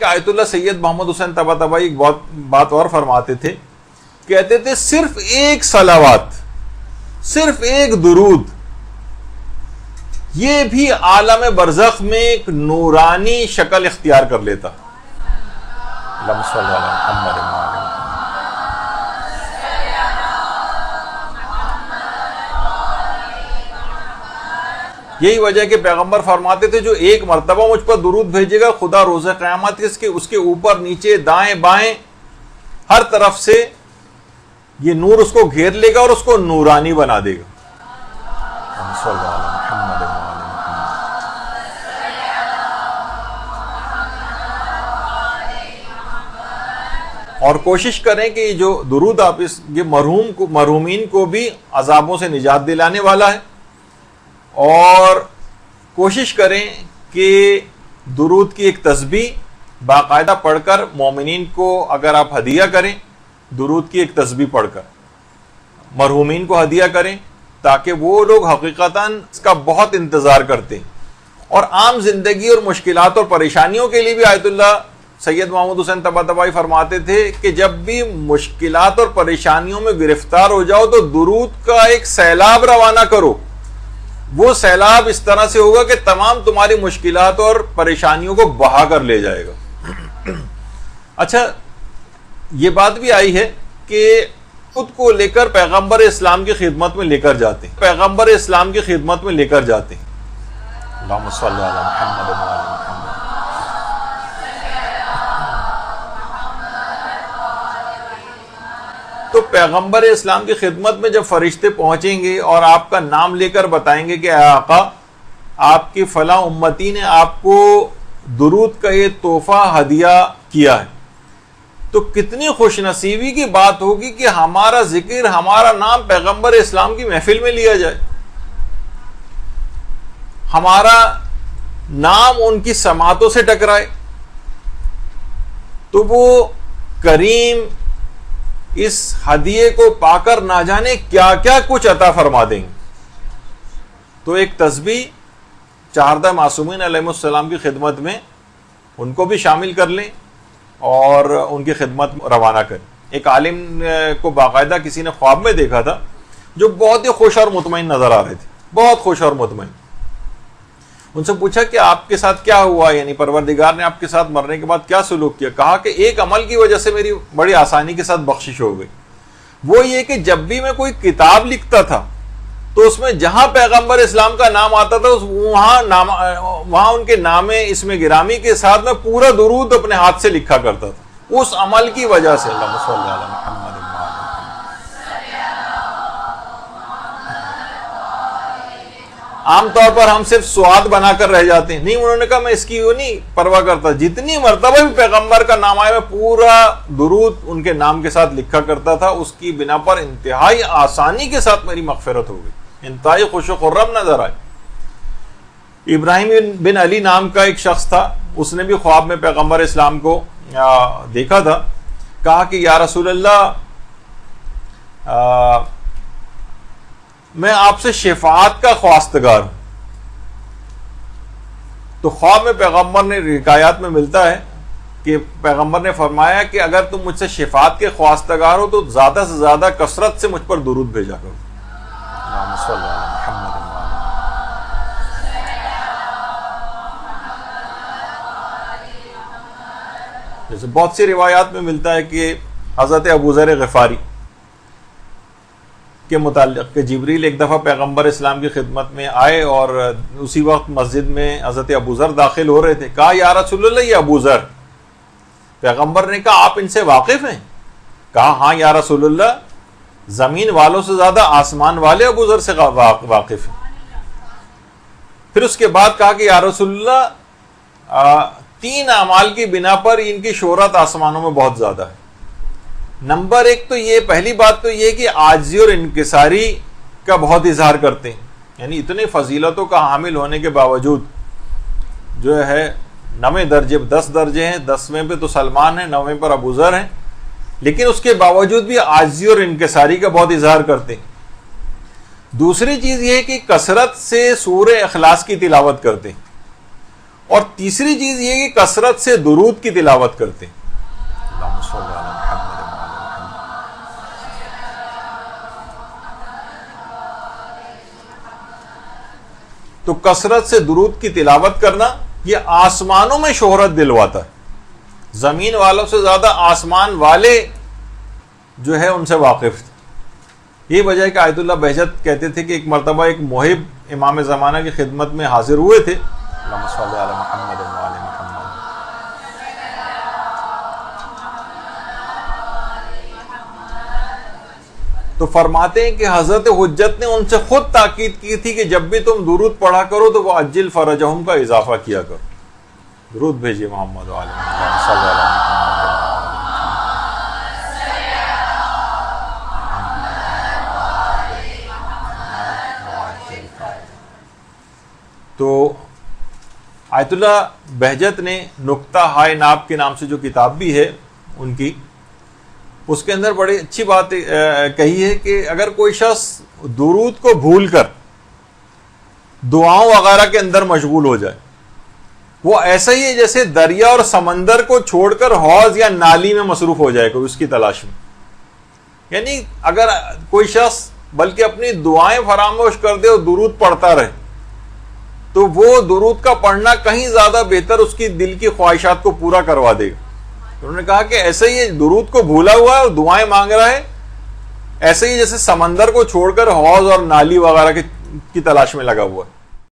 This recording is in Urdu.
کہ آیت اللہ سید محمد حسین طباطبائی ایک بات اور فرماتے تھے، کہتے تھے صرف ایک صلوات، صرف ایک درود، یہ بھی عالم برزخ میں ایک نورانی شکل اختیار کر لیتا. اللہم صلی علی محمد. یہی وجہ ہے کہ پیغمبر فرماتے تھے جو ایک مرتبہ مجھ پر درود بھیجے گا، خدا روز قیامت اس کے اوپر نیچے دائیں بائیں ہر طرف سے یہ نور اس کو گھیر لے گا اور اس کو نورانی بنا دے گا. اور کوشش کریں کہ جو درود آپ یہ مرحومین کو بھی عذابوں سے نجات دلانے والا ہے، اور کوشش کریں کہ درود کی ایک تسبیح باقاعدہ پڑھ کر مومنین کو اگر آپ ہدیہ کریں، درود کی ایک تسبیح پڑھ کر مرحومین کو ہدیہ کریں، تاکہ وہ لوگ حقیقتاً اس کا بہت انتظار کرتے ہیں. اور عام زندگی اور مشکلات اور پریشانیوں کے لیے بھی آیت اللہ سید محمد حسین طباطبائی فرماتے تھے کہ جب بھی مشکلات اور پریشانیوں میں گرفتار ہو جاؤ تو درود کا ایک سیلاب روانہ کرو. وہ سیلاب اس طرح سے ہوگا کہ تمام تمہاری مشکلات اور پریشانیوں کو بہا کر لے جائے گا. اچھا، یہ بات بھی آئی ہے کہ خود کو لے کر پیغمبر اسلام کی خدمت میں لے کر جاتے ہیں، پیغمبر اسلام کی خدمت میں لے کر جاتے ہیں. اللہم صلی علی محمد و علی محمد. تو پیغمبر اسلام کی خدمت میں جب فرشتے پہنچیں گے اور آپ کا نام لے کر بتائیں گے کہ اے آقا، آپ کی فلاں امتی نے آپ کو درود کا یہ تحفہ ہدیہ کیا ہے، تو کتنی خوش نصیبی کی بات ہوگی کہ ہمارا ذکر، ہمارا نام پیغمبر اسلام کی محفل میں لیا جائے، ہمارا نام ان کی سماعتوں سے ٹکرائے. تو وہ کریم اس ہدیے کو پا کر نہ جانے کیا کیا کچھ عطا فرما دیں گے. تو ایک تسبیح چہاردہ معصومین علیہ السلام کی خدمت میں ان کو بھی شامل کر لیں اور ان کی خدمت روانہ کریں. ایک عالم کو باقاعدہ کسی نے خواب میں دیکھا تھا جو بہت ہی خوش اور مطمئن نظر آ رہے تھے، بہت خوش اور مطمئن. ان سے پوچھا کہ آپ کے ساتھ کیا ہوا، یعنی پروردگار نے آپ کے ساتھ مرنے کے بعد کیا سلوک کیا؟ کہا کہ ایک عمل کی وجہ سے میری بڑی آسانی کے ساتھ بخشش ہو گئی، وہ یہ کہ جب بھی میں کوئی کتاب لکھتا تھا تو اس میں جہاں پیغمبر اسلام کا نام آتا تھا وہاں ان کے نام اسم گرامی کے ساتھ میں پورا درود اپنے ہاتھ سے لکھا کرتا تھا، اس عمل کی وجہ سے. اللہم صلی علی محمد. عام طور پر ہم صرف سواد بنا کر رہ جاتے ہیں. نہیں، انہوں نے کہا میں اس کی نہیں پرواہ کرتا، جتنی مرتبہ بھی پیغمبر کا نام آیا میں پورا درود ان کے نام کے ساتھ لکھا کرتا تھا. اس کی بنا پر انتہائی آسانی کے ساتھ میری مغفرت ہو گئی، انتہائی خوش و خرم نظر آئے. ابراہیم بن علی نام کا ایک شخص تھا، اس نے بھی خواب میں پیغمبر اسلام کو دیکھا تھا. کہا کہ یا رسول اللہ، میں آپ سے شفاعت کا خواستگار ہوں. تو خواب میں پیغمبر نے، حکایات میں ملتا ہے کہ پیغمبر نے فرمایا کہ اگر تم مجھ سے شفاعت کے خواستگار ہو تو زیادہ سے زیادہ کثرت سے مجھ پر درود بھیجا کرو. اللہم صلی علی محمد. جیسے بہت سی روایات میں ملتا ہے کہ حضرت ابوذر غفاری کے متعلق کہ جبریل ایک دفعہ پیغمبر اسلام کی خدمت میں آئے اور اسی وقت مسجد میں حضرت ابوذر داخل ہو رہے تھے. کہا یا رسول اللہ، یہ ابوذر. پیغمبر نے کہا آپ ان سے واقف ہیں؟ کہا ہاں یا رسول اللہ، زمین والوں سے زیادہ آسمان والے ابوذر سے واقف ہیں. پھر اس کے بعد کہا کہ یا رسول اللہ، 3 اعمال کی بنا پر ان کی شہرت آسمانوں میں بہت زیادہ ہے. نمبر 1 تو یہ، پہلی بات تو یہ کہ عاجزی اور انکساری کا بہت اظہار کرتے ہیں، یعنی اتنے فضیلتوں کا حامل ہونے کے باوجود جو ہے 9 درجے 10 درجے ہیں، 10ویں پہ تو سلمان ہیں، 9ویں پر ابوذر ہیں، لیکن اس کے باوجود بھی عاجزی اور انکساری کا بہت اظہار کرتے ہیں. دوسری چیز یہ ہے کہ کثرت سے سورہ اخلاص کی تلاوت کرتے ہیں، اور تیسری چیز یہ کہ کثرت سے درود کی تلاوت کرتے ہیں. اللہم صل علی محمد وعلی محمد. تو کثرت سے درود کی تلاوت کرنا یہ آسمانوں میں شہرت دلواتا ہے. زمین والوں سے زیادہ آسمان والے جو ہے ان سے واقف تھے. یہ وجہ ہے کہ آیت اللہ بہجت کہتے تھے کہ ایک مرتبہ ایک محب امام زمانہ کی خدمت میں حاضر ہوئے تھے. اللہم صل علی محمد وعلی محمد. تو فرماتے ہیں کہ حضرت حجت نے ان سے خود تاکید کی تھی کہ جب بھی تم درود پڑھا کرو تو وہ عجل فرجہم کا اضافہ کیا کرو. درود بھیجیے محمد وعلی محمد صلی اللہ علیہ وسلم. تو آیت اللہ بہجت نے نکتہ ہائے ناب کے نام سے جو کتاب بھی ہے ان کی، اس کے اندر بڑی اچھی بات کہی ہے کہ اگر کوئی شخص درود کو بھول کر دعاؤں وغیرہ کے اندر مشغول ہو جائے، وہ ایسا ہی ہے جیسے دریا اور سمندر کو چھوڑ کر حوض یا نالی میں مصروف ہو جائے کوئی اس کی تلاش میں. یعنی اگر کوئی شخص بلکہ اپنی دعائیں فراموش کر دے اور درود پڑھتا رہے تو وہ درود کا پڑھنا کہیں زیادہ بہتر اس کی دل کی خواہشات کو پورا کروا دے گا. انہوں نے کہا کہ ایسے ہی درود کو بھولا ہوا ہے اور دعائیں مانگ رہا ہے، ایسے ہی جیسے سمندر کو چھوڑ کر حوض اور نالی وغیرہ کی تلاش میں لگا ہوا ہے.